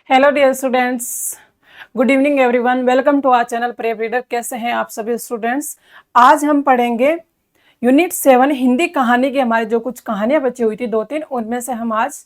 Hello dear students, good evening everyone. Welcome to our channel prep reader. कैसे हैं आप सभी स्टूडेंट्स? आज हम पढ़ेंगे यूनिट 7 हिंदी कहानी की। हमारी जो कुछ कहानियां बची हुई थी 2-3, उनमें से हम आज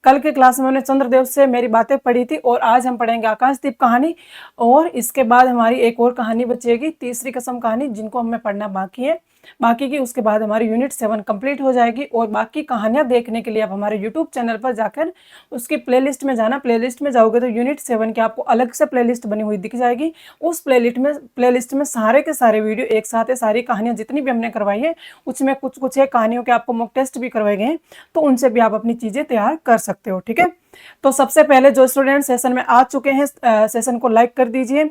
कल के क्लास में हमने चंद्रदेव से मेरी बातें पढ़ी थी और आज हम पढ़ेंगे आकाशदीप कहानी। और इसके बाद हमारी एक और कहानी बचेगी, तीसरी कसम कहानी, जिनको हमें पढ़ना बाकी है। बाकी की उसके बाद हमारी यूनिट 7 कंप्लीट हो जाएगी। और बाकी कहानियां देखने के लिए आप हमारे यूट्यूब चैनल पर जाकर उसकी प्लेलिस्ट में जाना। प्लेलिस्ट में जाओगे तो यूनिट 7 की आपको अलग से प्लेलिस्ट बनी हुई दिख जाएगी। उस प्लेलिस्ट में सारे के सारे वीडियो एक साथ है। सारी कहानियां जितनी भी हमने करवाई है उसमें कुछ कुछ है कहानियों के आपको मॉक टेस्ट भी करवाए गए हैं, तो उनसे भी आप अपनी चीजें तैयार कर सकते हो। ठीक है, तो सबसे पहले जो स्टूडेंट सेशन में आ चुके हैं सेशन को लाइक कर दीजिए,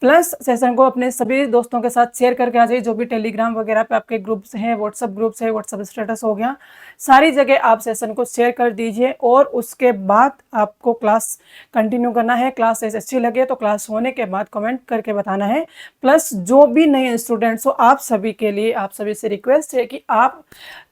प्लस सेशन को अपने सभी दोस्तों के साथ शेयर करके आ जाइए। जो भी टेलीग्राम वगैरह पे आपके ग्रुप्स हैं, व्हाट्सएप ग्रुप्स है, व्हाट्सएप स्टेटस हो गया, सारी जगह आप सेशन को शेयर कर दीजिए। और उसके बाद आपको क्लास कंटिन्यू करना है। क्लास अच्छी लगे तो क्लास होने के बाद कमेंट करके बताना है। प्लस जो भी नए स्टूडेंट्स हो, आप सभी के लिए, आप सभी से रिक्वेस्ट है कि आप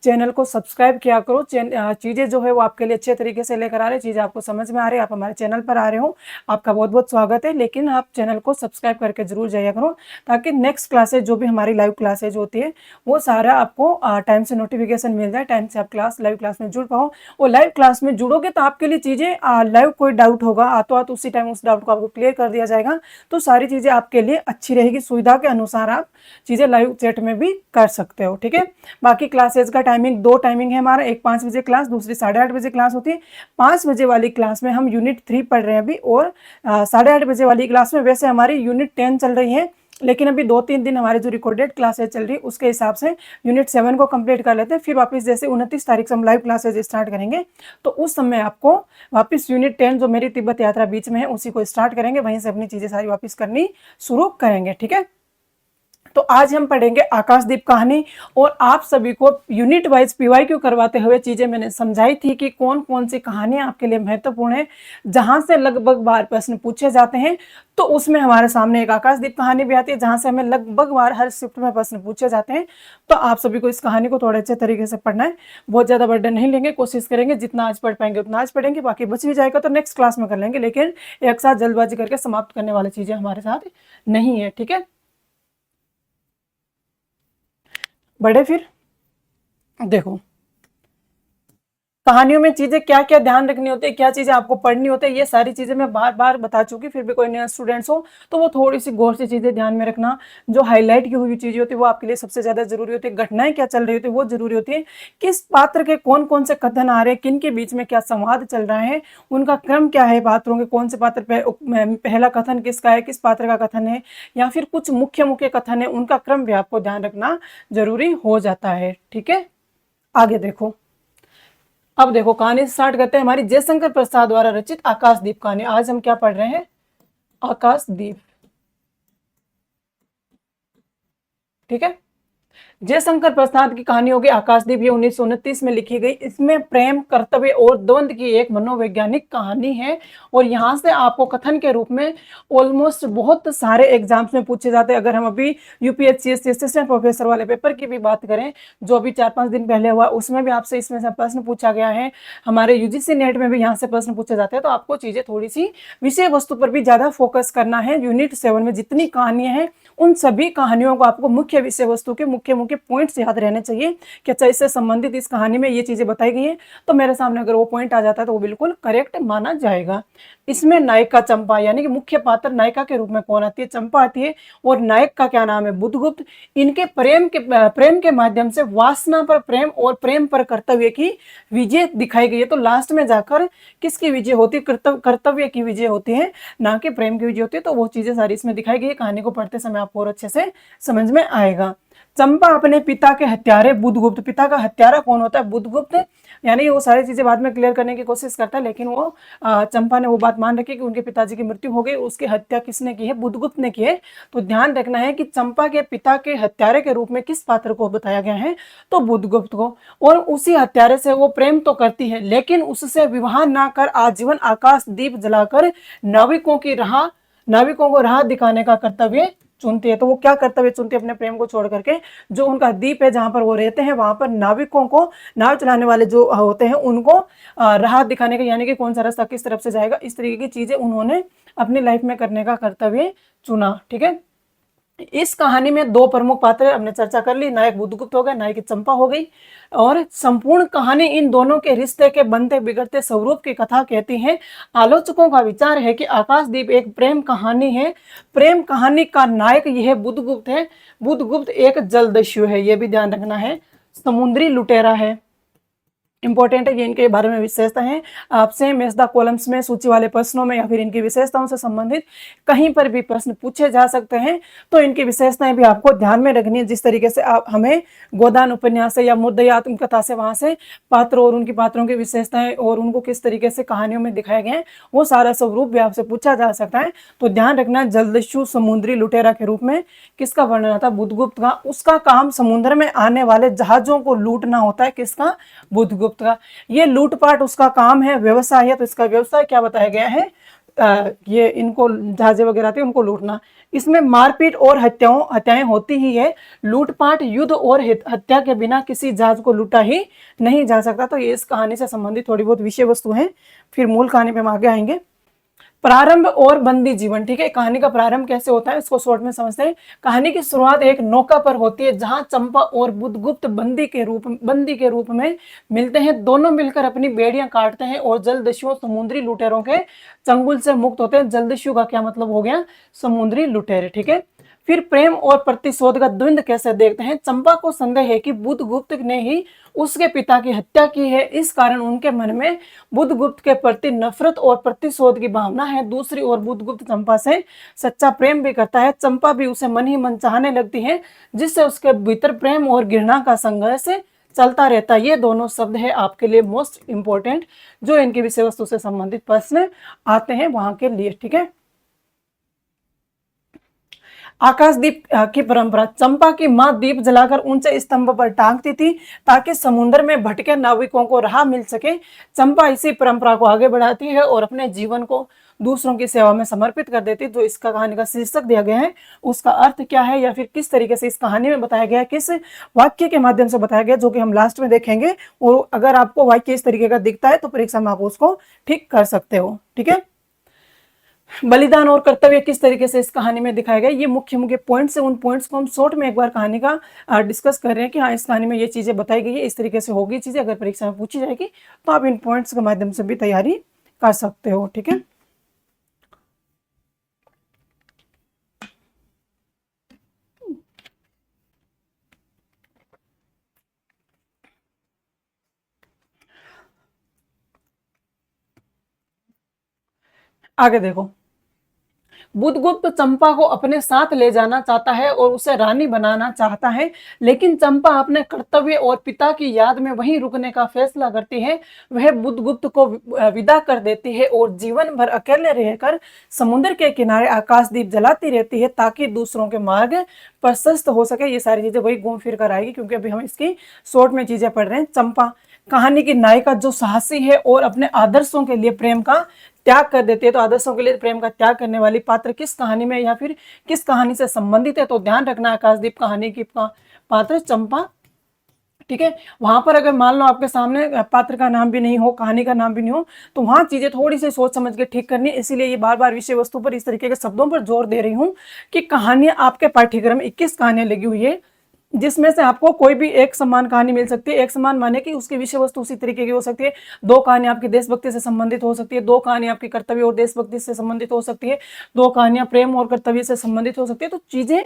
चैनल को सब्सक्राइब किया करो। चीज़ें जो है वो आपके लिए अच्छे तरीके से लेकर आ रहे हैं, चीज़ें आपको समझ में आ रही है, आप हमारे चैनल पर आ रहे हो, आपका बहुत बहुत स्वागत है। लेकिन आप चैनल को सब्सक्राइब करके जरूर जाया करो, ताकि नेक्स्ट क्लासेज जो भी हमारी लाइव क्लासेज होती है वो सारा आपको टाइम से नोटिफिकेशन मिल जाए, टाइम से आप लाइव क्लास में जुड़ पाओ। और लाइव क्लास में जुड़ोगे तो आपके लिए चीज़ें लाइव कोई डाउट होगा आतो उसी टाइम उस डाउट को आपको क्लियर कर दिया जाएगा। तो सारी चीज़ें आपके लिए अच्छी रहेगी। सुविधा के अनुसार आप चीज़ें लाइव चैट में भी कर सकते हो। ठीक है, बाकी क्लासेज का टाइमिंग, 2 टाइमिंग है हमारा। एक 5 बजे क्लास, दूसरी 8:30 बजे क्लास होती है। 5 बजे वाली क्लास में हम यूनिट 3 पढ़ रहे हैं अभी, और 8:30 बजे वाली क्लास में वैसे हमारी यूनिट 10 चल रही है, लेकिन अभी 2-3 दिन हमारी जो रिकॉर्डेड क्लासेज चल रही है उसके हिसाब से यूनिट 7 को कंप्लीट कर लेते हैं। फिर वापस जैसे 29 तारीख से हम लाइव क्लासेज स्टार्ट करेंगे, तो उस समय आपको वापस यूनिट 10 जो मेरी तिब्बत यात्रा बीच में है उसी को स्टार्ट करेंगे, वहीं से अपनी चीज़ें सारी वापस करनी शुरू करेंगे। ठीक है, तो आज हम पढ़ेंगे आकाशदीप कहानी। और आप सभी को यूनिट वाइज पीवाईक्यू करवाते हुए चीजें मैंने समझाई थी कि कौन कौन सी कहानियां आपके लिए महत्वपूर्ण है, जहां से लगभग बार प्रश्न पूछे जाते हैं। तो उसमें हमारे सामने एक आकाशदीप कहानी भी आती है, जहां से हमें लगभग बार हर शिफ्ट में प्रश्न पूछे जाते हैं। तो आप सभी को इस कहानी को थोड़े अच्छे तरीके से पढ़ना है। बहुत ज्यादा बर्डन नहीं लेंगे, कोशिश करेंगे जितना आज पढ़ पाएंगे उतना आज पढ़ेंगे, बाकी बच भी जाएगा तो नेक्स्ट क्लास में कर लेंगे। लेकिन एक साथ जल्दबाजी करके समाप्त करने वाली चीजें हमारे साथ नहीं है। ठीक है, बढ़े फिर। देखो, कहानियों में चीजें क्या क्या ध्यान रखनी होती है, क्या चीजें आपको पढ़नी होती है, ये सारी चीजें मैं बार बार बता चुकी। फिर भी कोई नया स्टूडेंट्स हो तो वो थोड़ी सी गौर से चीजें ध्यान में रखना। जो हाईलाइट की हुई चीजें होती है वो आपके लिए सबसे ज्यादा जरूरी होती है। घटनाएं क्या चल रही होती है वो जरूरी होती है। किस पात्र के कौन कौन से कथन आ रहे हैं, किन के बीच में क्या संवाद चल रहा है, उनका क्रम क्या है, पात्रों के कौन से पात्र पहला कथन किसका है, किस पात्र का कथन है, या फिर कुछ मुख्य मुख्य कथन है, उनका क्रम भी आपको ध्यान रखना जरूरी हो जाता है। ठीक है, आगे देखो। अब देखो, कहानी स्टार्ट करते हैं हमारी जयशंकर प्रसाद द्वारा रचित आकाशदीप कहानी। आज हम क्या पढ़ रहे हैं? आकाशदीप। ठीक है, जयशंकर प्रसाद की कहानी होगी आकाशदीप। ये 1929 में लिखी गई। इसमें प्रेम, कर्तव्य और द्वंद्व की एक मनोवैज्ञानिक कहानी है। और यहाँ से आपको कथन के रूप में ऑलमोस्ट बहुत सारे एग्जाम्स में पूछे जाते हैं। अगर हम अभी यूपीएससी असिस्टेंट प्रोफेसर वाले पेपर की भी बात करें, जो अभी 4-5 दिन पहले हुआ, उसमें भी आपसे इसमें से प्रश्न पूछा गया है। हमारे यूजीसी नेट में भी यहाँ से प्रश्न पूछे जाते हैं। तो आपको चीजें थोड़ी सी विषय वस्तु पर भी ज्यादा फोकस करना है। यूनिट 7 में जितनी कहानियां हैं उन सभी कहानियों को आपको मुख्य विषय वस्तु के मुख्य मुख्य पॉइंट्स याद रहने चाहिए कि अच्छा इससे संबंधित इस कहानी में ये चीजें बताई गई हैं, तो मेरे सामने अगर वो पॉइंट आ जाता है तो वो बिल्कुल करेक्ट माना जाएगा। इसमें नायिका चंपा, यानी कि मुख्य पात्र नायिका के रूप में कौन आती है? चंपा आती है। और नायक का क्या नाम है? बुधगुप्त। इनके प्रेम के माध्यम से वासना पर प्रेम और प्रेम पर कर्तव्य की विजय दिखाई गई है। तो लास्ट में जाकर किसकी विजय होती है? कर्तव्य की विजय होती है, ना कि प्रेम की विजय होती है। तो वो चीजें सारी इसमें दिखाई गई है। कहानी को पढ़ते समय आपको और अच्छे से समझ में आएगा। चंपा अपने पिता के हत्यारे बुधगुप्त। पिता का हत्यारा कौन होता है? बुधगुप्त। यानी वो सारी चीजें बाद में क्लियर करने की कोशिश करता है, लेकिन वो चंपा ने वो बात मान रखी कि उनके पिताजी की मृत्यु हो गई, उसकी हत्या किसने की है? बुधगुप्त ने की है। तो ध्यान रखना है कि चंपा के पिता के हत्यारे के रूप में किस पात्र को बताया गया है? तो बुधगुप्त को। और उसी हत्यारे से वो प्रेम तो करती है, लेकिन उससे विवाह ना कर आजीवन आकाश दीप जलाकर नाविकों को राह दिखाने का कर्तव्य चुनती है। तो वो क्या कर्तव्य चुनती है अपने प्रेम को छोड़ करके? जो उनका द्वीप है जहां पर वो रहते हैं वहां पर नाविकों को, नाव चलाने वाले जो होते हैं उनको राह दिखाने का, यानी कि कौन सा रास्ता किस तरफ से जाएगा, इस तरीके की चीजें उन्होंने अपनी लाइफ में करने का कर्तव्य चुना। ठीक है, इस कहानी में दो प्रमुख पात्र हमने चर्चा कर ली, नायक बुद्धगुप्त हो गए, नायिका चंपा हो गई। और संपूर्ण कहानी इन दोनों के रिश्ते के बनते बिगड़ते स्वरूप की कथा कहती है। आलोचकों का विचार है कि आकाशदीप एक प्रेम कहानी है। प्रेम कहानी का नायक यह बुद्धगुप्त है। बुद्धगुप्त एक जलदस्यु है, यह भी ध्यान रखना है, समुद्री लुटेरा है। इंपॉर्टेंट है, ये इनके बारे में विशेषता है। आपसे मेसदा कॉलम्स में सूची वाले प्रश्नों में या फिर इनकी विशेषताओं से संबंधित कहीं पर भी प्रश्न पूछे जा सकते हैं, तो इनकी विशेषताएं भी आपको ध्यान में रखनी है। जिस तरीके से आप हमें गोदान उपन्यास से या मुद्दई आत्मकथा से वहां से पात्रों और उनकी पात्रों की विशेषताएं और उनको किस तरीके से कहानियों में दिखाए गए हैं, वो सारा स्वरूप भी आपसे पूछा जा सकता है। तो ध्यान रखना, जलदस्यु समुद्री लुटेरा के रूप में किसका वर्णन आता? बुद्धगुप्त का। उसका काम समुद्र में आने वाले जहाजों को लूटना होता है। किसका? बुद्धगुप्त का। ये लूटपाट उसका काम है, व्यवसाय है। तो इसका व्यवसाय क्या बताया गया है? ये इनको जहाजे वगैरह थे उनको लूटना। इसमें मारपीट और हत्याएं होती ही है। लूटपाट, युद्ध और हत्या के बिना किसी जहाज को लूटा ही नहीं जा सकता। तो ये इस कहानी से संबंधित थोड़ी बहुत विषय वस्तु है। फिर मूल कहानी पे हम आगे आएंगे। प्रारंभ और बंदी जीवन। ठीक है, कहानी का प्रारंभ कैसे होता है इसको शॉर्ट में समझते हैं। कहानी की शुरुआत एक नौका पर होती है जहां चंपा और बुद्धगुप्त बंदी के रूप में मिलते हैं। दोनों मिलकर अपनी बेड़ियां काटते हैं और जलदस्युओं समुद्री लुटेरों के चंगुल से मुक्त होते हैं। जलदस्यु का क्या मतलब हो गया? समुद्री लुटेरे। ठीक है, फिर प्रेम और प्रतिशोध का द्वंद्व कैसे देखते हैं। चंपा को संदेह है कि बुद्धगुप्त ने ही उसके पिता की हत्या की है। इस कारण उनके मन में बुद्धगुप्त के प्रति नफरत और प्रतिशोध की भावना है। दूसरी ओर बुद्धगुप्त चंपा से सच्चा प्रेम भी करता है। चंपा भी उसे मन ही मन चाहने लगती है, जिससे उसके भीतर प्रेम और घृणा का संघर्ष चलता रहता है। ये दोनों शब्द है आपके लिए मोस्ट इंपोर्टेंट, जो इनकी विषय वस्तु से संबंधित प्रश्न आते हैं वहां के लिए। ठीक है, आकाशदीप की परंपरा। चंपा की मां दीप जलाकर ऊंचे स्तंभ पर टांगती थी ताकि समुद्र में भटके नाविकों को राह मिल सके। चंपा इसी परंपरा को आगे बढ़ाती है और अपने जीवन को दूसरों की सेवा में समर्पित कर देती। जो इसका कहानी का शीर्षक दिया गया है उसका अर्थ क्या है, या फिर किस तरीके से इस कहानी में बताया गया है, किस वाक्य के माध्यम से बताया गया, जो कि हम लास्ट में देखेंगे। और अगर आपको वाक्य इस तरीके का दिखता है तो परीक्षा में आप उसको ठीक कर सकते हो। ठीक है, बलिदान और कर्तव्य किस तरीके से इस कहानी में दिखाया गया, ये मुख्य मुख्य पॉइंट्स है। उन पॉइंट्स को हम शॉर्ट में एक बार कहानी का डिस्कस कर रहे हैं कि हाँ इस कहानी में ये चीजें बताई गई है, इस तरीके से होगी चीजें। अगर परीक्षा में पूछी जाएगी तो आप इन पॉइंट्स के माध्यम से भी तैयारी कर सकते हो। ठीक है, आगे देखो। बुद्धगुप्त चंपा को अपने साथ ले जाना चाहता है और उसे रानी बनाना चाहता है, लेकिन चंपा अपने कर्तव्य और पिता की याद में वहीं रुकने का फैसला करती है। वह बुद्धगुप्त को विदा कर देती है और जीवन भर अकेले रहकर समुद्र के किनारे आकाशदीप जलाती रहती है ताकि दूसरों के मार्ग प्रशस्त हो सके। ये सारी चीजें वही घूम फिर कर आएगी, क्योंकि अभी हम इसकी शॉर्ट में चीजें पढ़ रहे हैं। चंपा कहानी की नायिका जो साहसी है और अपने आदर्शों के लिए प्रेम का त्याग कर देती है। तो आदर्शों के लिए प्रेम का त्याग करने वाली पात्र किस कहानी में या फिर किस कहानी से संबंधित है, तो ध्यान रखना आकाशदीप कहानी की पात्र चंपा। ठीक है, वहां पर अगर मान लो आपके सामने पात्र का नाम भी नहीं हो, कहानी का नाम भी नहीं हो, तो वहां चीजें थोड़ी सी सोच समझ के ठीक करनी। इसीलिए ये बार बार विषय वस्तु पर इस तरीके के शब्दों पर जोर दे रही हूं कि कहानियां आपके पाठ्यक्रम में 21 कहानियां लगी हुई है, जिसमें से आपको कोई भी एक समान कहानी मिल सकती है। एक समान माने कि उसकी विषय वस्तु उसी तरीके की हो सकती है। दो कहानी आपकी देशभक्ति से संबंधित हो सकती है, दो कहानी आपकी कर्तव्य और देशभक्ति से संबंधित हो सकती है, दो कहानियां प्रेम और कर्तव्य से संबंधित हो सकती है। तो चीजें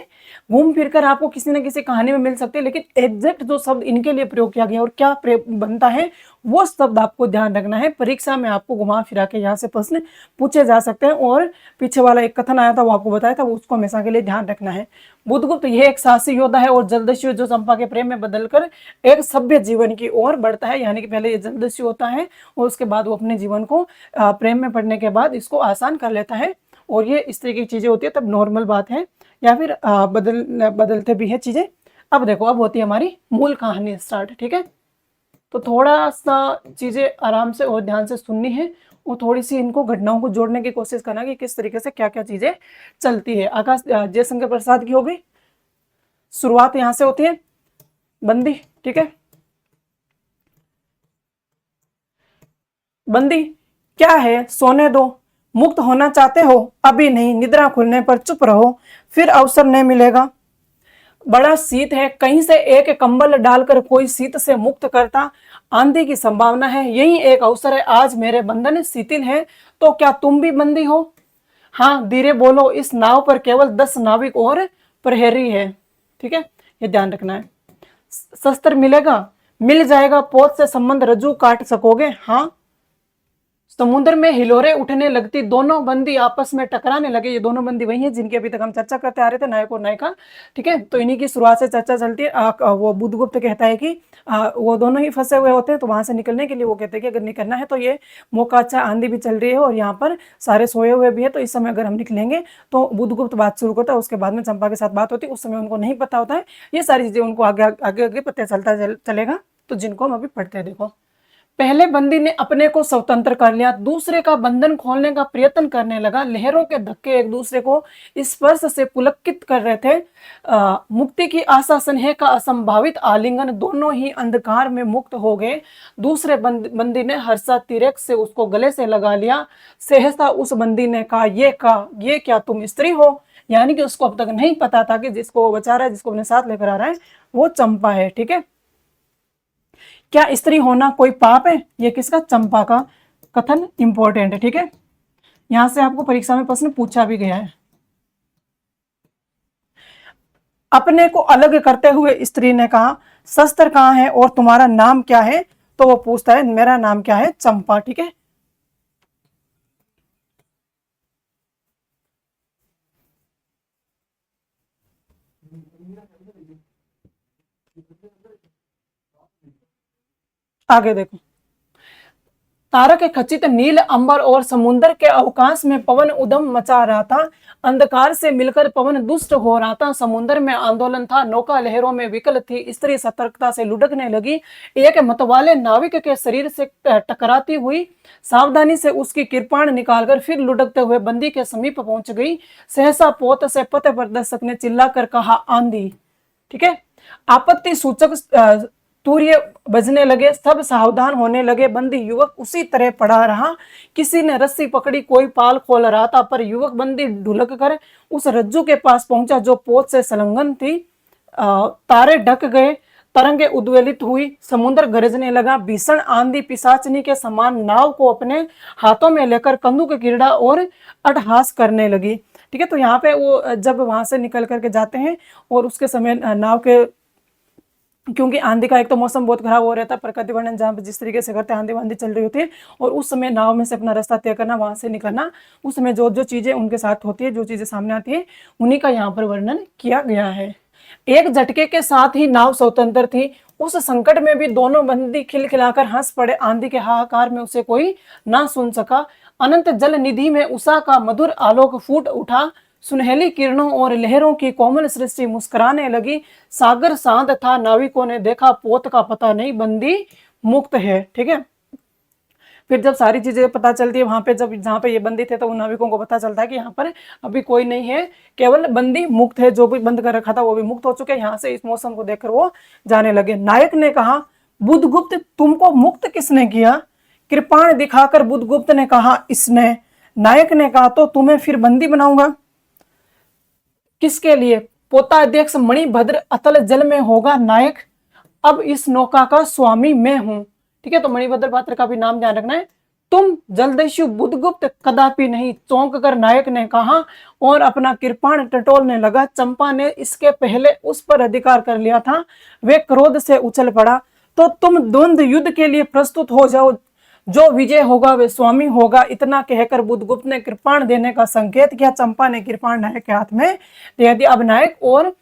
घूम फिर कर आपको किसी न किसी कहानी में मिल सकती है, लेकिन एग्जैक्ट जो शब्द इनके लिए प्रयोग किया गया और क्या बनता है वो शब्द आपको ध्यान रखना है। परीक्षा में आपको घुमा फिरा के यहाँ से प्रश्न पूछे जा सकते हैं। और पीछे वाला एक कथन आया था वो आपको बताया था, उसको हमेशा के लिए ध्यान रखना है। बुद्धगुप्त यह एक साहसी योद्धा है और जलदस्यु जो चंपा के प्रेम में बदलकर एक सभ्य जीवन की ओर बढ़ता है। यानी कि पहले ये जलदस्यु होता है और उसके बाद वो अपने जीवन को प्रेम में पड़ने के बाद इसको आसान कर लेता है। और ये इस तरह की चीजें होती है तब नॉर्मल बात है, या फिर बदलते भी है चीजें। अब देखो, अब होती है हमारी मूल कहानी स्टार्ट। ठीक है, तो थोड़ा सा चीजें आराम से और ध्यान से सुननी है और थोड़ी सी इनको घटनाओं को जोड़ने की कोशिश करना कि किस तरीके से क्या क्या चीजें चलती है। आकाश जयशंकर प्रसाद की हो गई, शुरुआत यहां से होती है बंदी, ठीक है। बंदी क्या है, सोने दो, मुक्त होना चाहते हो, अभी नहीं, निद्रा खुलने पर चुप रहो, फिर अवसर नहीं मिलेगा। बड़ा शीत है, कहीं से एक कंबल डालकर कोई शीत से मुक्त करता, आंधी की संभावना है, यही एक अवसर है, आज मेरे बंधन शिथिल है, तो क्या तुम भी बंदी हो? हाँ धीरे बोलो, इस नाव पर केवल 10 नाविक और प्रहरी है, ठीक है, ये ध्यान रखना है। शस्त्र मिलेगा, मिल जाएगा, पोत से संबंध रज्जू काट सकोगे? हाँ। समुद्र में हिलोरे उठने लगती, दोनों बंदी आपस में टकराने लगे। ये दोनों बंदी वही हैं जिनकी अभी तक हम चर्चा करते आ रहे थे, नायक और नायिका, ठीक है। तो इन्हीं की शुरुआत से चर्चा चलती है। वो बुद्धगुप्त कहता है कि वो दोनों ही फंसे हुए होते हैं, तो वहां से निकलने के लिए वो कहते हैं कि अगर निकलना है तो ये मौका अच्छा, आंधी भी चल रही है और यहाँ पर सारे सोए हुए भी है, तो इस समय अगर हम निकलेंगे तो बुद्धगुप्त बात शुरू करता है। उसके बाद में चंपा के साथ बात होती है, उस समय उनको नहीं पता होता है, ये सारी चीजें उनको आगे आगे आगे पता चलता चलेगा, तो जिनको हम अभी पढ़ते हैं। देखो, पहले बंदी ने अपने को स्वतंत्र कर लिया, दूसरे का बंधन खोलने का प्रयत्न करने लगा। लहरों के धक्के एक दूसरे को स्पर्श से पुलकित कर रहे थे। मुक्ति की आशा, स्नेह का असंभावित आलिंगन, दोनों ही अंधकार में मुक्त हो गए। दूसरे बंदी ने हर्षा तिरेक से उसको गले से लगा लिया। सहसा उस बंदी ने कहा, ये क्या तुम स्त्री हो? यानी कि उसको अब तक नहीं पता था कि जिसको वो बचा रहा है, जिसको अपने साथ लेकर आ रहा है, वो चंपा है, ठीक है। क्या स्त्री होना कोई पाप है? ये किसका? चंपा का कथन इंपॉर्टेंट है, ठीक है। यहां से आपको परीक्षा में प्रश्न पूछा भी गया है। अपने को अलग करते हुए स्त्री ने कहा, शस्त्र कहाँ है और तुम्हारा नाम क्या है? तो वो पूछता है, मेरा नाम क्या है? चंपा, ठीक है। आगे देखो, तारक खचित नील अंबर और समुद्र के अवकाश में पवन उदम मचा रहा था। अंधकार से मिलकर पवन दुष्ट हो रहा था। समुद्र में आंदोलन था, नौका लहरों में विकल थी। स्त्री सतर्कता से लुढ़कने लगी। एक मतवाले नाविक के शरीर से टकराती हुई सावधानी से उसकी कृपाण निकालकर फिर लुढ़कते हुए बंदी के समीप पहुंच गई। सहसा पोत से पथ प्रदर्शक ने चिल्लाकर कहा, आंधी, ठीक है। आपत्ति सूचक तूर्य बजने लगे, सब सावधान होने लगे। बंदी युवक उसी तरह पड़ा रहा। किसी ने रस्सी पकड़ी, कोई पाल खोल रहा था, पर युवक बंदी ढुलक कर उस रज्जू के पास पहुंचा जो पोत से संलग्न थी। तारे ढक गए, तरंगे उद्वेलित हुई, समुद्र गरजने लगा। भीषण आंधी पिशाचनी के समान नाव को अपने हाथों में लेकर कंदुक क्रीड़ा और अट्टहास करने लगी, ठीक है। तो यहाँ पे वो जब वहां से निकल करके जाते हैं और उसके समय नाव के, क्योंकि आंधी का एक तो मौसम बहुत खराब हो रहता है, प्रकृति वर्णन जहाँ पे जिस तरीके से करते हैं, आंधी वांधी चल रही होती है, और उस समय नाव में से अपना रास्ता तय करना, वहां से निकलना, उस समय जो जो चीजें उनके साथ होती है, जो चीजें सामने आती है, उन्हीं का यहाँ पर वर्णन किया गया है। एक झटके के साथ ही नाव स्वतंत्र थी। उस संकट में भी दोनों बंदी खिलखिलाकर हंस पड़े। आंधी के हाहाकार में उसे कोई ना सुन सका। अनंत जल निधि में उषा का मधुर आलोक फूट उठा। सुनहली किरणों और लहरों की कोमल सृष्टि मुस्कुराने लगी। सागर शांत था, नाविकों ने देखा पोत का पता नहीं, बंदी मुक्त है, ठीक है। फिर जब सारी चीजें पता चलती है वहां पे, जब जहाँ पे ये बंदी थे, तो उन नाविकों को पता चलता है कि यहाँ पर अभी कोई नहीं है, केवल बंदी मुक्त है, जो भी बंद कर रखा था वो भी मुक्त हो चुके हैं। यहाँ से इस मौसम को देखकर वो जाने लगे। नायक ने कहा, बुद्धगुप्त तुमको मुक्त किसने किया? कृपाण दिखाकर बुद्धगुप्त ने कहा, इसने। नायक ने कहा, तो तुम्हें फिर बंदी बनाऊंगा। किसके लिए? पोताध्यक्ष मणिभद्र अतल जल में होगा नायक। अब इस नौका का स्वामी मैं हूं, ठीक है। तो मणिभद्र पात्र का भी नाम ध्यान रखना है। तुम जलदस्यु बुद्धगुप्त कदापि नहीं, चौंक कर नायक ने कहा और अपना कृपाण टटोलने लगा। चंपा ने इसके पहले उस पर अधिकार कर लिया था। वे क्रोध से उछल पड़ा। तो तुम द्वंद्व युद्ध के लिए प्रस्तुत हो जाओ, जो विजय होगा वे स्वामी होगा। इतना कहकर बुद्धगुप्त ने कृपाण देने का संकेत किया। चंपा ने कृपाण नायक के हाथ में दे दिया। अब नायक और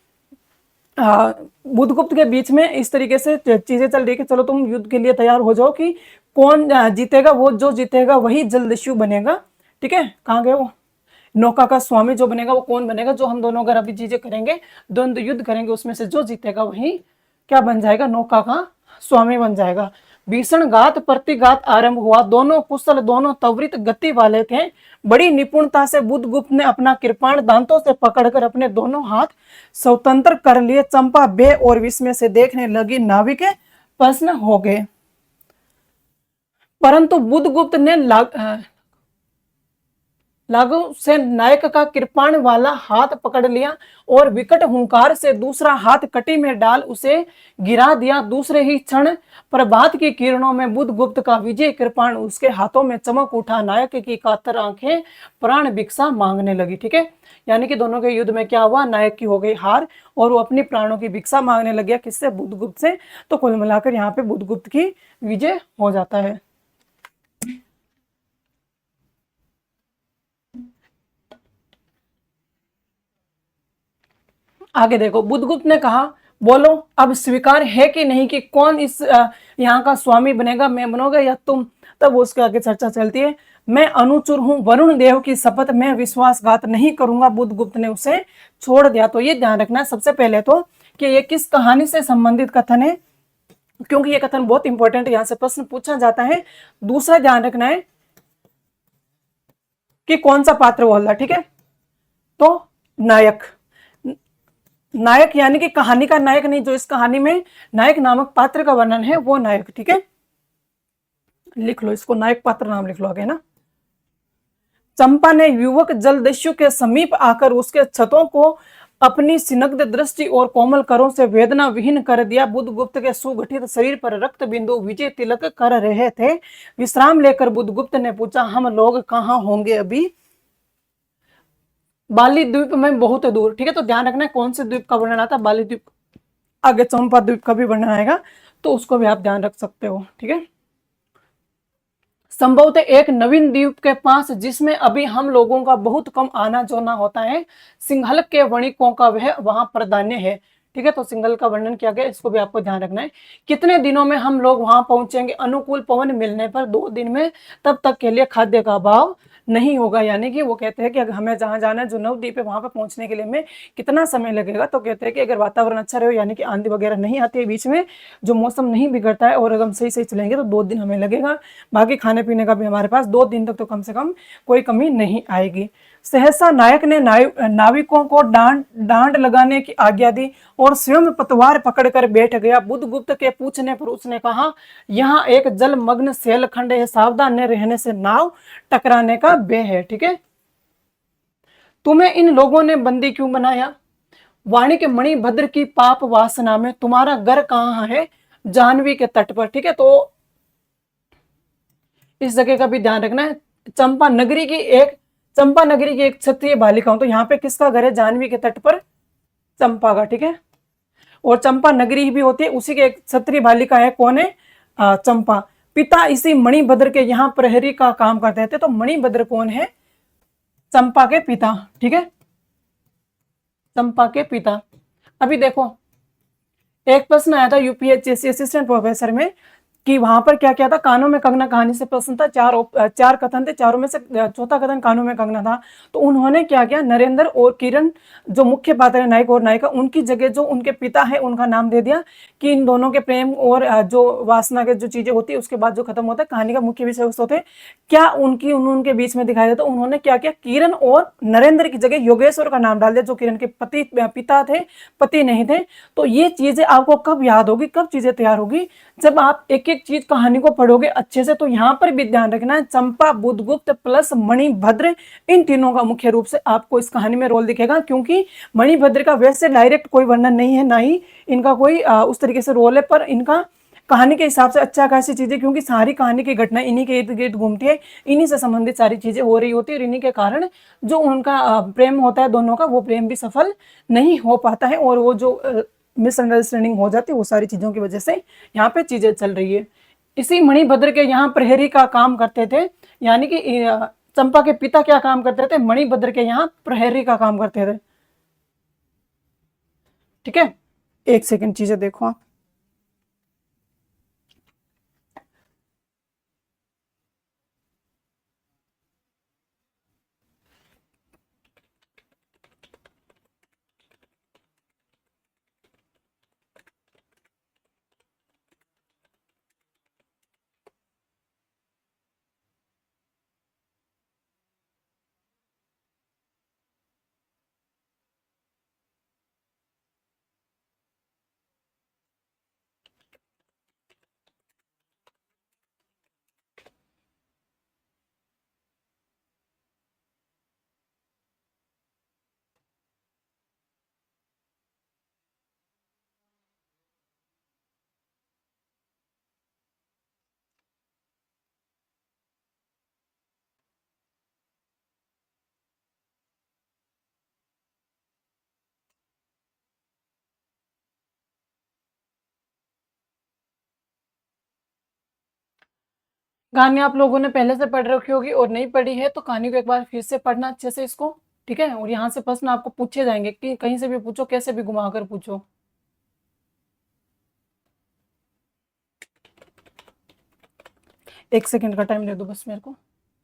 बुद्धगुप्त के बीच में इस तरीके से चीजें चल रही कि चलो तुम युद्ध के लिए तैयार हो जाओ कि कौन जीतेगा। वो जो जीतेगा वही जलदस्यु बनेगा, ठीक है। कहाँ गए वो? नौका का स्वामी जो बनेगा वो कौन बनेगा? जो हम दोनों अगर अभी चीजें करेंगे, द्वंद्व युद्ध करेंगे, उसमें से जो जीतेगा वही क्या बन जाएगा? नौका का स्वामी बन जाएगा। भीषण घात प्रतिघात आरंभ हुआ। दोनों कुशल, दोनों त्वरित गति वाले थे। बड़ी निपुणता से बुधगुप्त ने अपना कृपाण दांतों से पकड़कर अपने दोनों हाथ स्वतंत्र कर लिए। चंपा बे और विस्मय से देखने लगी। नाविक प्रश्न हो गए, परंतु बुधगुप्त ने लागू से नायक का कृपाण वाला हाथ पकड़ लिया और विकट हुंकार से दूसरा हाथ कटी में डाल उसे गिरा दिया। दूसरे ही क्षण प्रभात की किरणों में बुधगुप्त का विजय कृपाण उसके हाथों में चमक उठा। नायक की कातर आंखें प्राण भिक्षा मांगने लगी। ठीक है, यानी कि दोनों के युद्ध में क्या हुआ, नायक की हो गई हार और वो अपनी प्राणों की भिक्षा मांगने लग गया। किससे? बुधगुप्त से। तो कुल मिलाकर यहाँ पे बुधगुप्त की विजय हो जाता है। आगे देखो, बुधगुप्त ने कहा, बोलो अब स्वीकार है कि नहीं कि कौन इस यहाँ का स्वामी बनेगा, मैं बनोगे या तुम? तब उसके आगे चर्चा चलती है। मैं अनुचर हूं, वरुण देव की शपथ, मैं विश्वासघात नहीं करूंगा। बुधगुप्त ने उसे छोड़ दिया। तो ये ध्यान रखना है सबसे पहले तो कि ये किस कहानी से संबंधित कथन है, क्योंकि ये कथन बहुत इंपॉर्टेंट, यहां से प्रश्न पूछा जाता है। दूसरा ध्यान रखना है कि कौन सा पात्र बोल रहा। ठीक है, तो नायक, नायक यानी कि कहानी का नायक नहीं, जो इस कहानी में नायक नामक पात्र का वर्णन है वो नायक। ठीक है, लिख लो इसको, नायक पात्र नाम लिख लो आगे ना। चंपा ने युवक जलदस्यु के समीप आकर उसके छतों को अपनी सिनग्ध दृष्टि और कोमल करों से वेदना विहीन कर दिया। बुधगुप्त के सुगठित शरीर पर रक्त बिंदु विजय तिलक कर रहे थे। विश्राम लेकर बुधगुप्त ने पूछा, हम लोग कहाँ होंगे अभी? बाली द्वीप में बहुत दूर। ठीक है, तो ध्यान रखना है कौन से द्वीप का वर्णन आता है, बाली द्वीप, आगे चंपा द्वीप का भी वर्णन आएगा, तो उसको भी आप ध्यान रख सकते हो। ठीक है, संभवतः एक नवीन द्वीप के पास, जिसमें अभी हम लोगों का बहुत कम आना जाना होता है। सिंहल के वणिकों का वह वहां प्राधान्य है। ठीक है, तो सिंहल का वर्णन किया गया, इसको भी आपको ध्यान रखना है। कितने दिनों में हम लोग वहां पहुंचेंगे? अनुकूल पवन मिलने पर 2 दिन में, तब तक के लिए खाद्य का अभाव नहीं होगा। यानी कि वो कहते हैं कि अगर हमें जहां जाना है, जो नवद्वीप है, वहां पर पहुंचने के लिए हमें कितना समय लगेगा? तो कहते हैं कि अगर वातावरण अच्छा रहे, यानी कि आंधी वगैरह नहीं आती है बीच में, जो मौसम नहीं बिगड़ता है और अगर हम सही सही चलेंगे तो 2 दिन हमें लगेगा। बाकी खाने पीने का भी हमारे पास 2 दिन तक तो कम से कम कोई कमी नहीं आएगी। सहसा नायक ने नाविकों को डांड लगाने की आज्ञा दी और स्वयं पतवार पकड़कर बैठ गया। बुधगुप्त के पूछने पर उसने कहा, यहाँ एक जलमग्न शैलखंड है, सावधान न रहने से नाव टकराने का भय है। ठीक है, तुम्हें इन लोगों ने बंदी क्यों बनाया? वाणी के मणिभद्र की पाप वासना में। तुम्हारा घर कहाँ है? जाह्नवी के तट पर। ठीक है, तो इस जगह का भी ध्यान रखना है। चंपा नगरी की एक क्षत्रिय बालिका हूं, तो यहाँ पे किसका घर है? जाह्नवी के तट पर चंपा का। ठीक है, और चंपा नगरी भी होती है, उसी के एक क्षत्रिय बालिका है। कौन है? चंपा। पिता इसी मणिभद्र के यहाँ प्रहरी का काम करते थे। तो मणिभद्र कौन है? चंपा के पिता। ठीक है, चंपा के पिता। अभी देखो, एक प्रश्न आया था यूपीएससी असिस्टेंट प्रोफेसर में कि वहां पर क्या क्या था, कानों में कंगना कहानी से प्रश्न था। चार कथन थे, चारों में से चौथा कथन कानों में कंगना था। तो उन्होंने क्या किया, नरेंद्र और किरण जो मुख्य पात्र है, नायक और नायिका, उनकी जगह जो उनके पिता है उनका नाम दे दिया कि इन दोनों के प्रेम और जो वासना के जो चीजें होती है उसके बाद जो खत्म होता है, कहानी का मुख्य विषय वस्तु होते क्या उनके बीच में दिखाया जाता। उन्होंने क्या किया, किरण और नरेंद्र की जगह योगेश्वर का नाम डाल दिया, जो किरण के पिता थे, पति नहीं थे। तो ये चीजें आपको कब याद होगी, कब चीजें तैयार होगी? जब आप एक एक चीज कहानी को पढ़ोगे अच्छे से। तो यहां पर भी ध्यान रखना है, चंपा, बुधगुप्त प्लस मणिभद्र, इन तीनों का मुख्य रूप से आपको इस कहानी में रोल दिखेगा। क्योंकि मणिभद्र का वैसे डायरेक्ट कोई वर्णन नहीं है, ना ही इनका कोई उस तरीके से रोल है, पर इनका कहानी के हिसाब से अच्छा खासी चीजें, क्योंकि सारी कहानी की घटना इन्हीं के इर्द गिर्द घूमती है, इन्हीं से संबंधित सारी चीजें हो रही होती है, और इन्हीं के कारण जो उनका प्रेम होता है दोनों का, वो प्रेम भी सफल नहीं हो पाता है, और वो जो मिसअंडरस्टैंडिंग हो जाती है, वो सारी चीजों की वजह से यहाँ पे चीजें चल रही है। इसी मणिभद्र के यहाँ प्रहरी का काम करते थे, यानी कि चंपा के पिता क्या काम करते थे? मणिभद्र के यहाँ प्रहरी का काम करते थे। ठीक है, एक सेकंड, चीजें देखो आप। कहानी आप लोगों ने पहले से पढ़ रखी होगी और नहीं पढ़ी है तो कहानी को एक बार फिर से पढ़ना अच्छे से इसको, ठीक है। और यहाँ से प्रश्न आपको पूछे जाएंगे कि कहीं से भी पूछो, कैसे भी घुमा कर पूछो। एक सेकंड का टाइम दे दो बस मेरे को,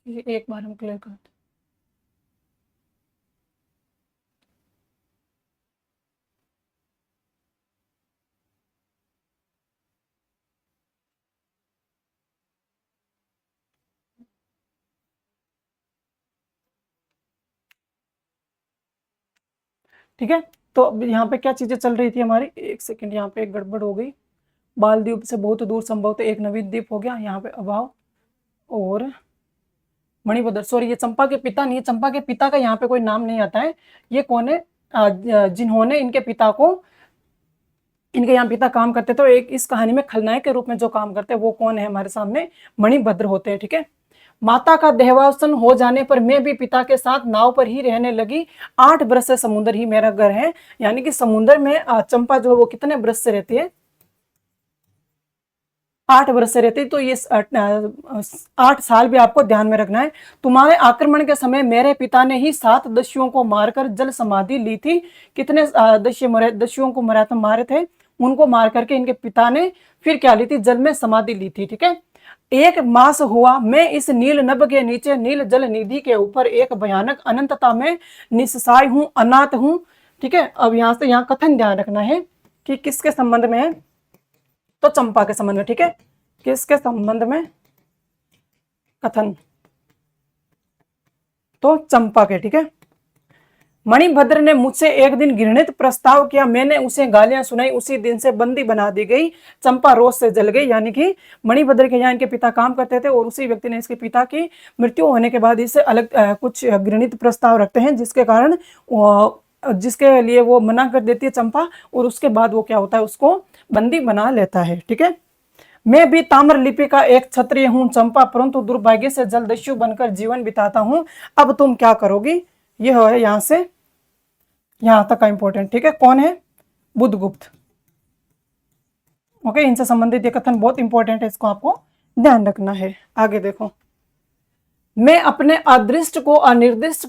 एक बार हम क्लियर करते। ठीक है, तो अब यहाँ पे क्या चीजें चल रही थी हमारी, एक सेकंड, यहाँ पे एक गड़बड़ हो गई। बालद्वीप से बहुत दूर संभवतः एक नवीन द्वीप हो गया, यहाँ पे अभाव। और मणिभद्र, सॉरी ये चंपा के पिता नहीं है, चंपा के पिता का यहाँ पे कोई नाम नहीं आता है। ये कौन है, जिन्होंने इनके पिता को, इनके यहाँ पिता काम करते थे, एक इस कहानी में खलनायक के रूप में जो काम करते हैं वो कौन है हमारे सामने, मणिभद्र होते हैं। ठीक है, माता का देहावसान हो जाने पर मैं भी पिता के साथ नाव पर ही रहने लगी। 8 बरस से समुद्र ही मेरा घर है, यानी कि समुद्र में चंपा जो है वो कितने बरस से रहती है, 8 वर्ष से रहती। तो ये 8 साल भी आपको ध्यान में रखना है। तुम्हारे आक्रमण के समय मेरे पिता ने ही 7 दस्युओं को मारकर जल समाधि ली थी। कितने दस्युओं को मारे थे, उनको मार करके इनके पिता ने फिर क्या ली थी, जल में समाधि ली थी। ठीक है, 1 मास हुआ मैं इस नील नभ के नीचे नील जल निधि के ऊपर एक भयानक अनंतता में निस्सहाय हूँ, अनाथ हूँ। ठीक है, अब यहाँ से यहाँ कथन ध्यान रखना है कि किसके संबंध में है, तो चंपा के संबंध में। ठीक है, किसके संबंध में कथन, तो चंपा के। ठीक है, मणिभद्र ने मुझसे एक दिन घृणित प्रस्ताव किया, मैंने उसे गालियां सुनाई, उसी दिन से बंदी बना दी गई। चंपा रोष से जल गई, यानी कि मणिभद्र के यहाँ इनके पिता काम करते थे और उसी व्यक्ति ने इसके पिता की मृत्यु होने के बाद इससे अलग कुछ घृणित प्रस्ताव रखते हैं, जिसके कारण जिसके लिए वो मना कर देती है चंपा, और उसके बाद वो क्या होता है, उसको बंदी बना लेता है। ठीक है, मैं भी ताम्र लिपि का एक क्षत्रिय हूं चंपा, परंतु दुर्भाग्य से जलदस्यु बनकर जीवन बिताता हूं। अब तुम क्या करोगी, यह है यहां से यहां तक का इंपॉर्टेंट। ठीक है, कौन है, बुद्धगुप्त। ओके, इनसे संबंधित ये कथन बहुत इंपॉर्टेंट है, इसको आपको ध्यान रखना है। आगे देखो, मैं अपने अदृष्ट को अनिर्दिष्ट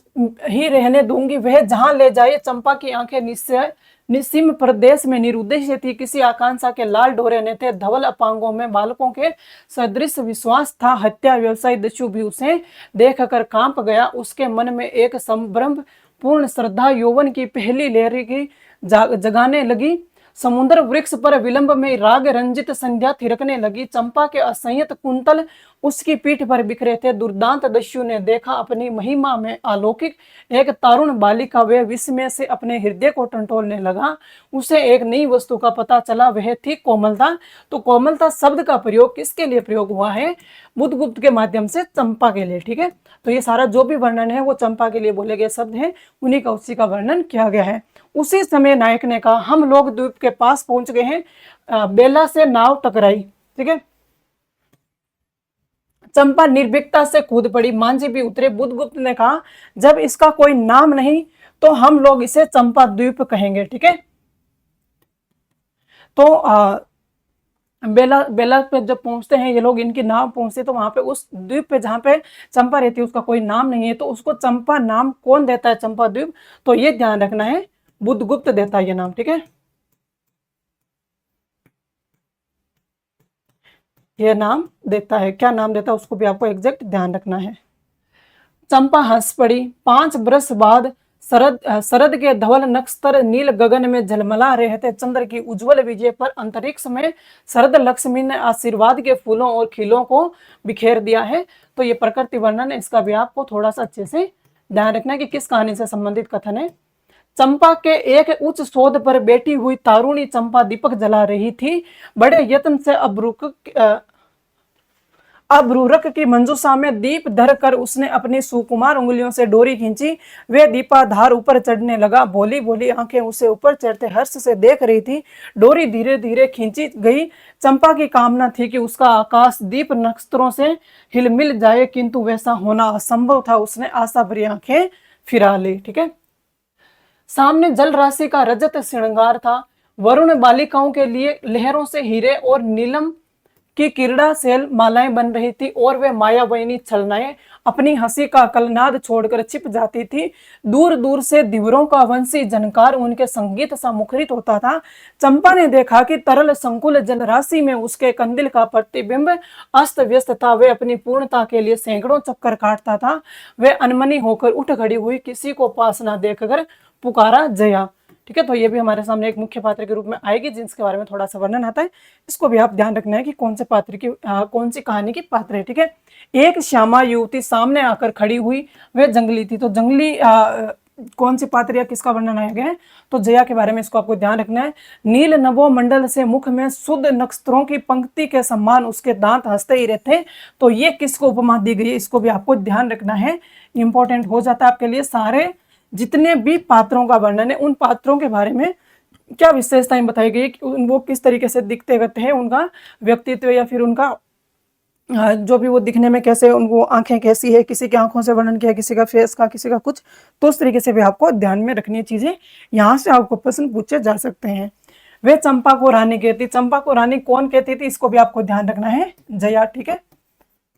ही रहने दूंगी, वह जहां ले जाए। चंपा की आंखें निश्चय निस्सीम प्रदेश में निरुद्देश्य थी, किसी आकांक्षा के लाल डोरे ने थे, धवल अपांगों में बालकों के सदृश विश्वास था। हत्या व्यवसाय दस्यु भी उसे देख कर कांप गया, उसके मन में एक संभ्रम पूर्ण श्रद्धा यौवन की पहली लहरी की जगाने लगी। समुद्र वृक्ष पर विलंब में राग रंजित संध्या थिरकने लगी। चंपा के असंयत कुंतल उसकी पीठ पर बिखरे थे। दुर्दांत दस्यु ने देखा अपनी महिमा में अलौकिक एक तारुण बालिका, वह विस्मय से अपने हृदय को टंटोलने लगा। उसे एक नई वस्तु का पता चला, वह थी कोमलता। तो कोमलता शब्द का प्रयोग किसके लिए प्रयोग हुआ है, बुद्धगुप्त के माध्यम से चंपा के लिए। ठीक है, तो ये सारा जो भी वर्णन है वो चंपा के लिए बोले गए शब्द हैं, उन्हीं का उसी का वर्णन किया गया है। उसी समय नायक ने कहा, हम लोग द्वीप के पास पहुंच गए हैं। बेला से नाव टकराई। ठीक है, चंपा निर्भीकता से कूद पड़ी, मांझी भी उतरे। बुद्धगुप्त ने कहा, जब इसका कोई नाम नहीं तो हम लोग इसे चंपा द्वीप कहेंगे। ठीक है, तो बेला पे जब पहुंचते हैं ये लोग, इनकी नाव पहुंचते तो वहां पे उस द्वीप पे जहां पे चंपा रहती है उसका कोई नाम नहीं है, तो उसको चंपा नाम कौन देता है, चंपा द्वीप, तो ये ध्यान रखना है, बुद्धगुप्त देता है ये नाम। ठीक है, ये नाम देता है, क्या नाम देता है उसको भी आपको एग्जैक्ट ध्यान रखना है। चंपा हंस पड़ी। 5 बरस बाद शरद के धवल नक्षत्र नील गगन में झलमला रहे थे। चंद्र की उज्जवल विजय पर अंतरिक्ष में शरद लक्ष्मी ने आशीर्वाद के फूलों और खिलों को बिखेर दिया है। तो ये प्रकृति वर्णन है, इसका भी आपको थोड़ा सा अच्छे से ध्यान रखना है कि किस कहानी से संबंधित कथन है। चंपा के एक उच्च शोध पर बैठी हुई तारुणी चंपा दीपक जला रही थी। बड़े यत्न से अब्रूरक की मंजूषा में दीप धर कर उसने अपनी सुकुमार उंगलियों से डोरी खींची। वे दीपाधार ऊपर चढ़ने लगा। भोली भोली आंखें उसे ऊपर चढ़ते हर्ष से देख रही थी। डोरी धीरे धीरे खींची गई। चंपा की कामना थी कि उसका आकाश दीप नक्षत्रों से हिलमिल जाए, किंतु वैसा होना असंभव था। उसने आशा भरी आंखें फिरा ली। ठीक है, सामने जल राशि का रजत श्रृंगार था। वरुण बालिकाओं के लिए लहरों से हीरे और नीलम कि किरणा सेल मालाएं बन रही थी और वे मायावयनी छलनाएं अपनी हंसी का कलनाद छोड़कर छिप जाती थी। दूर दूर से दिवरों का वंशी झनकार उनके संगीत सा मुखरित होता था। चंपा ने देखा कि तरल संकुल जलराशि में उसके कंदिल का प्रतिबिंब अस्त व्यस्त था। वे अपनी पूर्णता के लिए सैकड़ों चक्कर काटता था। वे अनमनी होकर उठ खड़ी हुई, किसी को पास न देखकर पुकारा जया। ठीक है, तो ये भी हमारे सामने एक मुख्य पात्र के रूप में आएगी, जिसके बारे में थोड़ा सा वर्णन आता है। इसको भी आप ध्यान रखना है कि कौन से पात्र की कौन सी कहानी की पात्र है। ठीक है, एक श्यामा युवती सामने आकर खड़ी हुई, वह जंगली थी। तो जंगली कौन सी पात्र या किसका वर्णन आया गया है, तो जया के बारे में इसको आपको ध्यान रखना है। नील नभो मंडल से मुख में शुद्ध नक्षत्रों की पंक्ति के समान उसके दांत हंसते ही रहते। तो ये किसको उपमा दी गई है, इसको भी आपको ध्यान रखना है, इंपॉर्टेंट हो जाता है आपके लिए। सारे जितने भी पात्रों का वर्णन है, उन पात्रों के बारे में क्या विशेषताएं बताई गई कि वो किस तरीके से दिखते रहते हैं, उनका व्यक्तित्व या फिर उनका जो भी वो दिखने में कैसे, उनको आंखें कैसी है, किसी की आंखों से वर्णन किया, किसी का फेस का, किसी का कुछ, तो उस तरीके से भी आपको ध्यान में रखनी है चीजें। यहाँ से आपको प्रश्न पूछे जा सकते हैं। वे चंपा को रानी कहती। चंपा को रानी कौन कहती थी, इसको भी आपको ध्यान रखना है, जया। ठीक है,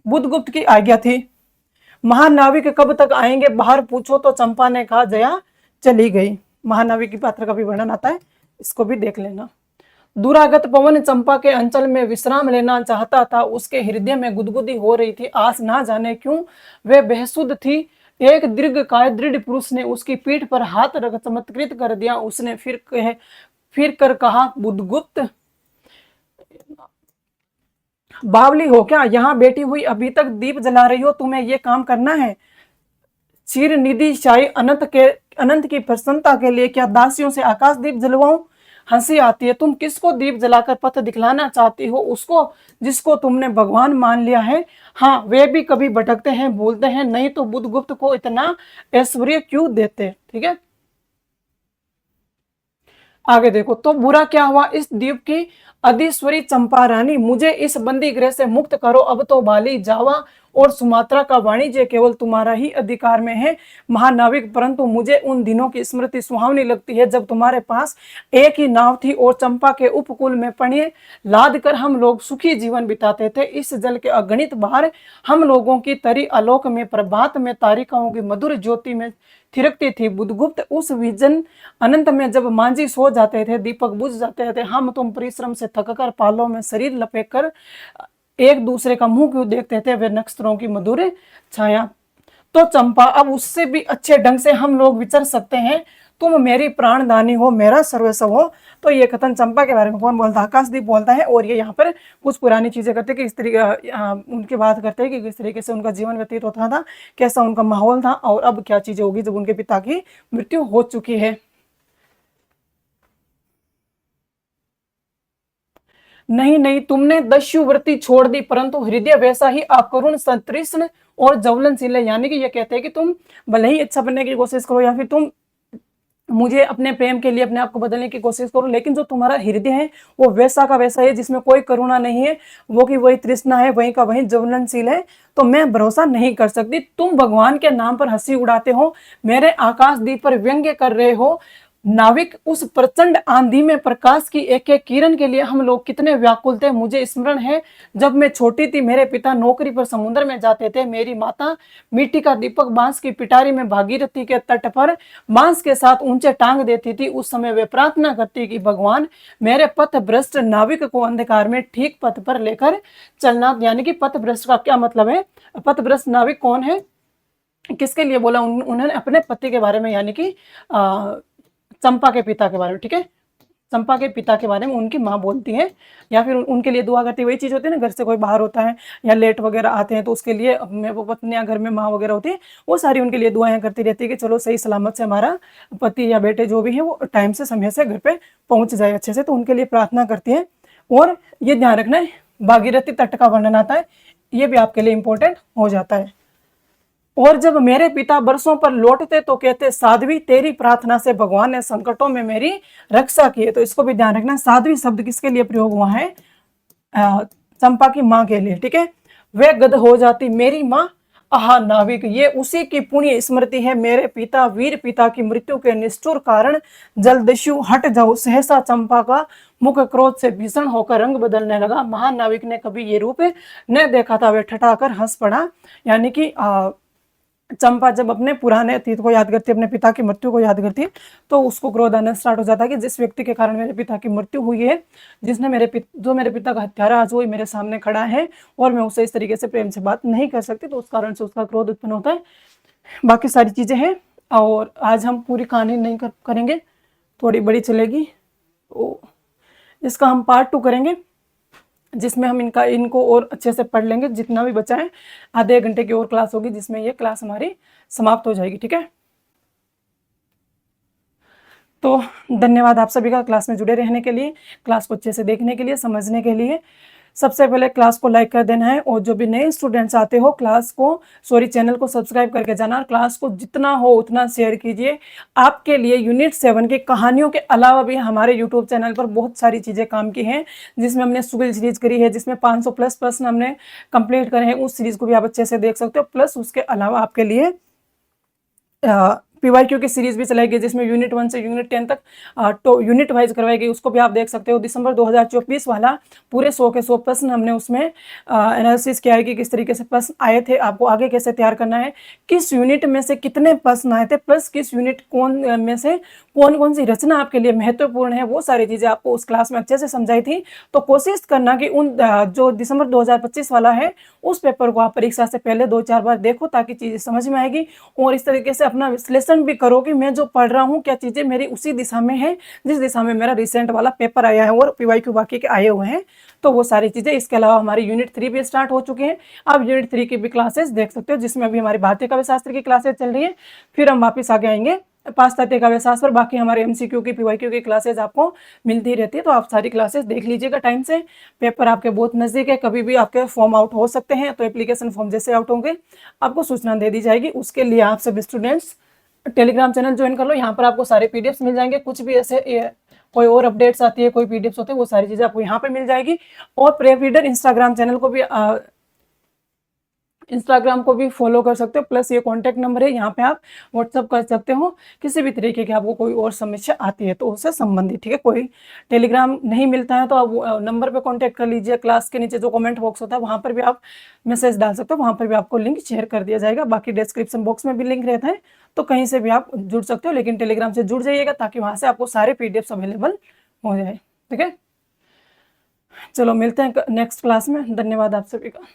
बुधगुप्त की आज्ञा थी। महानाविक कब तक आएंगे, बाहर पूछो, तो चंपा ने कहा। जया चली गई। महानाविक की पात्र का भी वर्णन आता है, इसको भी देख लेना। दुरागत पवन चंपा के अंचल में विश्राम लेना चाहता था। उसके हृदय में गुदगुदी हो रही थी, आस ना जाने क्यों वह बेसुध थी। एक दीर्घकाय दृढ़ पुरुष ने उसकी पीठ पर हाथ रख चमत्कृत कर दिया। उसने फिर कर कहा, बुधगुप्त बावली हो क्या, यहाँ बैठी हुई अभी तक दीप जला रही हो, तुम्हें ये काम करना है। चिर निधि शाही अनंत की प्रसन्नता के लिए क्या दासियों से आकाश दीप जलवाऊं। हंसी आती है। तुम किसको दीप जलाकर पथ दिखलाना चाहती हो, उसको जिसको तुमने भगवान मान लिया है। हाँ, वे भी कभी भटकते हैं, भूलते हैं, नहीं तो बुधगुप्त को इतना ऐश्वर्य क्यों देते। ठीक है, आगे देखो। तो बुरा क्या हुआ, इस द्वीप की अधीश्वरी चंपा रानी, मुझे इस बंदी गृह से मुक्त करो। अब तो बाली, जावा और सुमात्रा का वाणिज्य केवल तुम्हारा ही अधिकार में है महानाविक, परंतु मुझे उन दिनों की स्मृति सुहावनी लगती है जब तुम्हारे पास एक ही नाव थी और चंपा के उपकूल में पणिये लाद कर हम लोग सुखी जीवन बिताते थे। इस जल के अगणित बाहर हम लोगों की तरी आलोक में, प्रभात में तारिकाओं की मधुर ज्योति में थिरकती थी। बुधगुप्त, उस विजन अनंत में जब मांझी सो जाते थे, दीपक बुझ जाते थे, हम तुम परिश्रम से थककर पालों में शरीर लपेट कर एक दूसरे का मुंह क्यों देखते थे, वे नक्षत्रों की मधुर छाया। तो चंपा, अब उससे भी अच्छे ढंग से हम लोग विचर सकते हैं। तुम मेरी प्राणदानी हो, मेरा सर्वस्व हो। तो ये कथन चंपा के बारे में कौन बोलता है, आकाशदीप बोलता है। और ये यहाँ पर कुछ पुरानी चीजें करते कि इस तरीके उनकी बात करते हैं कि किस तरीके से उनका जीवन व्यतीत होता था, कैसा उनका माहौल था, और अब क्या चीजें होगी जब उनके पिता की मृत्यु हो चुकी है। नहीं नहीं, तुमने दस्युवृत्ति छोड़ दी, परंतु हृदय वैसा ही अकरुण, सतृष्ण और ज्वलनशील है। यानी कि ये कहते हैं कि तुम भले ही अच्छा बनने की कोशिश करो या फिर तुम मुझे अपने प्रेम के लिए अपने आप को बदलने की कोशिश करो, लेकिन जो तुम्हारा हृदय है वो वैसा का वैसा है, जिसमें कोई करुणा नहीं है, वो की वही तृष्णा है, वही का वही ज्वलनशील है। तो मैं भरोसा नहीं कर सकती। तुम भगवान के नाम पर हंसी उड़ाते हो, मेरे आकाशदीप पर व्यंग्य कर रहे हो। नाविक, उस प्रचंड आंधी में प्रकाश की एक एक किरण के लिए हम लोग कितने व्याकुल थे। मुझे स्मरण है जब मैं छोटी थी, मेरे पिता नौकरी पर समुद्र में जाते थे। मेरी माता मिट्टी का दीपक बांस की पिटारी में भागीरथी के तट पर बांस के साथ ऊंचे टांग देती थी। उस समय वे प्रार्थना करती कि भगवान मेरे पथ भ्रष्ट नाविक को अंधकार में ठीक पथ पर लेकर चलना। यानी कि पथ भ्रष्ट का क्या मतलब है, पथ भ्रष्ट नाविक कौन है, किसके लिए बोला, उन्होंने अपने पति के बारे में, यानी कि चंपा के पिता के बारे में। ठीक है, चंपा के पिता के बारे में उनकी माँ बोलती है, या फिर उनके लिए दुआ करती है। वही चीज होती है ना, घर से कोई बाहर होता है या लेट वगैरह आते हैं तो उसके लिए वो पत्नियां घर में माँ वगैरह होती है, वो सारी उनके लिए दुआएं करती रहती है कि चलो सही सलामत से हमारा पति या बेटे जो भी है वो टाइम से, समय से घर पे पहुंच जाए अच्छे से। तो उनके लिए प्रार्थना करती है। और ये ध्यान रखना है, भागीरथी तट का वर्णन आता है, ये भी आपके लिए इंपॉर्टेंट हो जाता है। और जब मेरे पिता बरसों पर लौटते तो कहते, साध्वी तेरी प्रार्थना से भगवान ने संकटों में मेरी रक्षा की है। तो इसको भी ध्यान रखना, साध्वी शब्द किसके लिए प्रयोग हुआ है, चंपा की माँ के लिए। ठीक है, वे गद हो जाती, मेरी माँ नाविक, ये उसी की पुण्य स्मृति है। मेरे पिता वीर पिता की मृत्यु के निष्ठुर कारण जलदस्यु हट जाओ। सहसा चंपा का मुख क्रोध से भीषण होकर रंग बदलने लगा। महानाविक ने कभी ये रूप न देखा था, वे ठठाकर हंस पड़ा। यानी कि चंपा जब अपने पुराने अतीत को याद करती है, अपने पिता की मृत्यु को याद करती है, तो उसको क्रोध आना स्टार्ट हो जाता है कि जिस व्यक्ति के कारण मेरे पिता की मृत्यु हुई है, जिसने जो मेरे पिता का हत्यारा आज वही मेरे सामने खड़ा है और मैं उससे इस तरीके से प्रेम से बात नहीं कर सकती, तो उस कारण से उसका क्रोध उत्पन्न होता है। बाकी सारी चीज़ें हैं, और आज हम पूरी कहानी नहीं करेंगे, थोड़ी बड़ी चलेगी, तो इसका हम पार्ट 2 करेंगे, जिसमें हम इनको और अच्छे से पढ़ लेंगे। जितना भी बचा है, आधे घंटे की और क्लास होगी, जिसमें ये क्लास हमारी समाप्त हो जाएगी। ठीक है, तो धन्यवाद आप सभी का क्लास में जुड़े रहने के लिए, क्लास को अच्छे से देखने के लिए, समझने के लिए। सबसे पहले क्लास को लाइक कर देना है, और जो भी नए स्टूडेंट्स आते हो चैनल को सब्सक्राइब करके जाना, और क्लास को जितना हो उतना शेयर कीजिए। आपके लिए यूनिट 7 की कहानियों के अलावा भी हमारे यूट्यूब चैनल पर बहुत सारी चीज़ें काम की हैं, जिसमें हमने सुगल सीरीज करी है, जिसमें 500 प्लस प्रश्न हमने कंप्लीट करे हैं। उस सीरीज को भी आप अच्छे से देख सकते हो। प्लस उसके अलावा आपके लिए PYQ की सीरीज भी चलाई गई, जिसमें यूनिट 1 से यूनिट 10 तक तो यूनिट वाइज करवाई गई, उसको भी आप देख सकते हो। दिसंबर 2024 वाला पूरे 100 के 100 प्रश्न हमने उसमें एनालिसिस किया है कि किस तरीके से प्रश्न आए थे, आपको आगे कैसे तैयार करना है, किस यूनिट में से कितने प्रश्न आए थे, प्लस किस यूनिट में से कौन कौन सी रचना आपके लिए महत्वपूर्ण है, वो सारी चीज़ें आपको उस क्लास में अच्छे से समझाई थी। तो कोशिश करना कि उन जो दिसंबर 2025 वाला है, उस पेपर को आप परीक्षा से पहले 2-4 बार देखो, ताकि चीज़ें समझ में आएगी, और इस तरीके से अपना विश्लेषण भी करो कि मैं जो पढ़ रहा हूँ क्या चीजें मेरी उसी दिशा में है जिस दिशा में मेरा रिसेंट वाला पेपर आया है और PYQ बाकी के आए हुए हैं। तो वो सारी चीजें, इसके अलावा हमारी यूनिट 3 भी स्टार्ट हो चुके हैं। आप यूनिट 3 की भी क्लासेस देख सकते हो, जिसमें अभी हमारी भारतीय काव्य शास्त्र की क्लासेस चल रही है। फिर हम वापस आगे आएंगे पाश्चात्य काव्य शास्त्र पर। बाकी हमारे MCQ की PYQ की क्लासेज आपको मिलती रहती है, तो आप सारी क्लासेस देख लीजिएगा टाइम से। पेपर आपके बहुत नज़दीक है, कभी भी आपके फॉर्म आउट हो सकते हैं, तो एप्लीकेशन फॉर्म जैसे आउट होंगे आपको सूचना दे दी जाएगी। उसके लिए आप सब स्टूडेंट्स टेलीग्राम चैनल ज्वाइन कर लो, यहाँ पर आपको सारे PDFs मिल जाएंगे। कुछ भी ऐसे कोई और अपडेट्स आती है, कोई PDFs होते हैं, वो सारी चीज़ें आपको यहाँ पे मिल जाएगी। और प्रेप रीडर इंस्टाग्राम चैनल को भी इंस्टाग्राम को भी फॉलो कर सकते हो। प्लस ये कॉन्टैक्ट नंबर है, यहाँ पे आप व्हाट्सअप कर सकते हो किसी भी तरीके की आपको कोई और समस्या आती है तो उससे संबंधित। ठीक है, कोई टेलीग्राम नहीं मिलता है तो आप नंबर पे कांटेक्ट कर लीजिए। क्लास के नीचे जो कमेंट बॉक्स होता है वहाँ पर भी आप मैसेज डाल सकते हो, वहाँ पर भी आपको लिंक शेयर कर दिया जाएगा। बाकी डिस्क्रिप्शन बॉक्स में भी लिंक रहता है, तो कहीं से भी आप जुड़ सकते हो, लेकिन टेलीग्राम से जुड़ जाइएगा ताकि वहाँ से आपको सारे PDFs अवेलेबल हो जाए। ठीक है, चलो मिलते हैं नेक्स्ट क्लास में। धन्यवाद आप सभी का।